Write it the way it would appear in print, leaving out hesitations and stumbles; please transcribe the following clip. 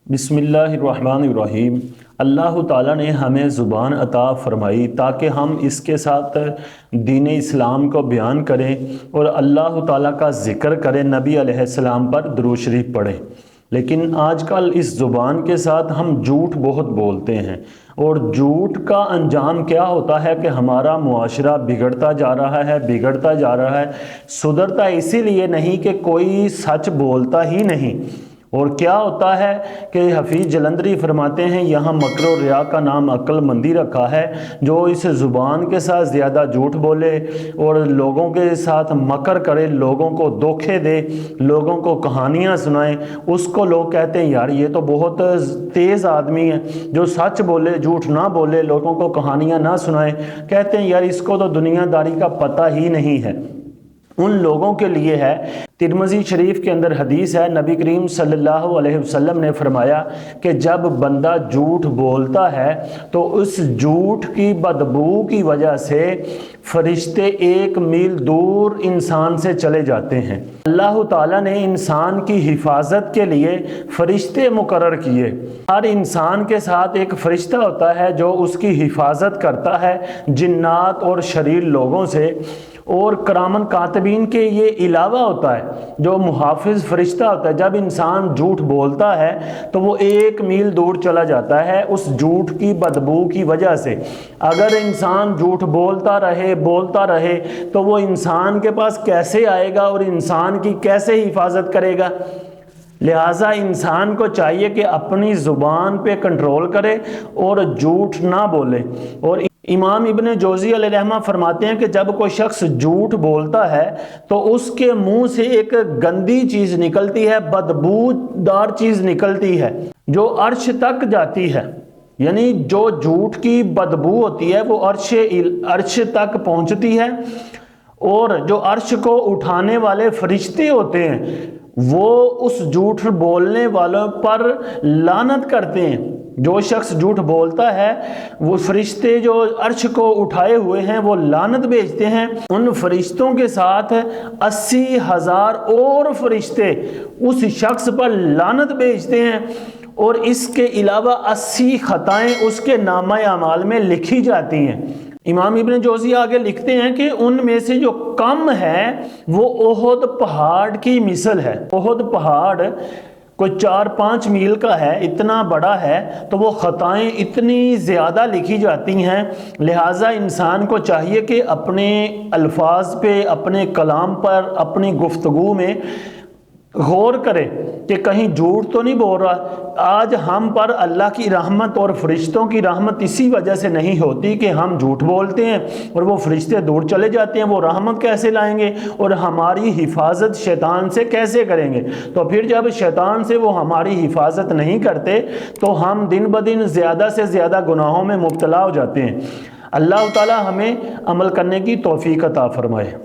بسم اللہ الرحمن الرحیم۔ اللہ تعالیٰ نے ہمیں زبان عطا فرمائی تاکہ ہم اس کے ساتھ دین اسلام کو بیان کریں اور اللہ تعالیٰ کا ذکر کریں، نبی علیہ السلام پر درود شریف پڑھیں۔ لیکن آج کل اس زبان کے ساتھ ہم جھوٹ بہت بولتے ہیں، اور جھوٹ کا انجام کیا ہوتا ہے کہ ہمارا معاشرہ بگڑتا جا رہا ہے، سدھرتا اسی لیے نہیں کہ کوئی سچ بولتا ہی نہیں۔ اور کیا ہوتا ہے کہ حفیظ جلندری فرماتے ہیں، یہاں مکر و ریا کا نام عقل مندی رکھا ہے۔ جو اس زبان کے ساتھ زیادہ جھوٹ بولے اور لوگوں کے ساتھ مکر کرے، لوگوں کو دھوکے دے، لوگوں کو کہانیاں سنائے، اس کو لوگ کہتے ہیں یار یہ تو بہت تیز آدمی ہے، جو سچ بولے، جھوٹ نہ بولے، لوگوں کو کہانیاں نہ سنائے، کہتے ہیں یار اس کو تو دنیا داری کا پتہ ہی نہیں ہے۔ ان لوگوں کے لیے ہے، ترمذی شریف کے اندر حدیث ہے، نبی کریم صلی اللہ علیہ وسلم نے فرمایا کہ جب بندہ جھوٹ بولتا ہے تو اس جھوٹ کی بدبو کی وجہ سے فرشتے 1 میل دور انسان سے چلے جاتے ہیں۔ اللہ تعالیٰ نے انسان کی حفاظت کے لیے فرشتے مقرر کیے۔ ہر انسان کے ساتھ ایک فرشتہ ہوتا ہے جو اس کی حفاظت کرتا ہے جنات اور شریر لوگوں سے، اور کرامن کاتبین کے یہ علاوہ ہوتا ہے جو محافظ فرشتہ ہوتا ہے۔ جب انسان جھوٹ بولتا ہے تو وہ 1 میل دور چلا جاتا ہے اس جھوٹ کی بدبو کی وجہ سے۔ اگر انسان جھوٹ بولتا رہے تو وہ انسان کے پاس کیسے آئے گا اور انسان کی کیسے حفاظت کرے گا؟ لہٰذا انسان کو چاہیے کہ اپنی زبان پہ کنٹرول کرے اور جھوٹ نہ بولے۔ اور امام ابن جوزی علیہ رحمہ فرماتے ہیں کہ جب کوئی شخص جھوٹ بولتا ہے تو اس کے منہ سے ایک گندی چیز نکلتی ہے، بدبودار چیز نکلتی ہے جو عرش تک جاتی ہے۔ یعنی جو جھوٹ کی بدبو ہوتی ہے وہ عرش تک پہنچتی ہے، اور جو عرش کو اٹھانے والے فرشتے ہوتے ہیں وہ اس جھوٹ بولنے والوں پر لعنت کرتے ہیں۔ جو شخص جھوٹ بولتا ہے وہ فرشتے جو عرش کو اٹھائے ہوئے ہیں وہ لعنت بھیجتے ہیں۔ ان فرشتوں کے ساتھ 80,000 اور فرشتے اس شخص پر لعنت بھیجتے ہیں، اور اس کے علاوہ 80 خطائیں اس کے نامہ اعمال میں لکھی جاتی ہیں۔ امام ابن جوزی آگے لکھتے ہیں کہ ان میں سے جو کم ہے وہ احد پہاڑ کی مثل ہے۔ احد پہاڑ کوئی 4-5 میل کا ہے، اتنا بڑا ہے، تو وہ خطائیں اتنی زیادہ لکھی جاتی ہیں۔ لہٰذا انسان کو چاہیے کہ اپنے الفاظ پہ، اپنے کلام پر، اپنی گفتگو میں غور کرے کہ کہیں جھوٹ تو نہیں بول رہا۔ آج ہم پر اللہ کی رحمت اور فرشتوں کی رحمت اسی وجہ سے نہیں ہوتی کہ ہم جھوٹ بولتے ہیں اور وہ فرشتے دور چلے جاتے ہیں۔ وہ رحمت کیسے لائیں گے اور ہماری حفاظت شیطان سے کیسے کریں گے؟ تو پھر جب شیطان سے وہ ہماری حفاظت نہیں کرتے تو ہم دن بدن زیادہ سے زیادہ گناہوں میں مبتلا ہو جاتے ہیں۔ اللہ تعالی ہمیں عمل کرنے کی توفیق عطا فرمائے۔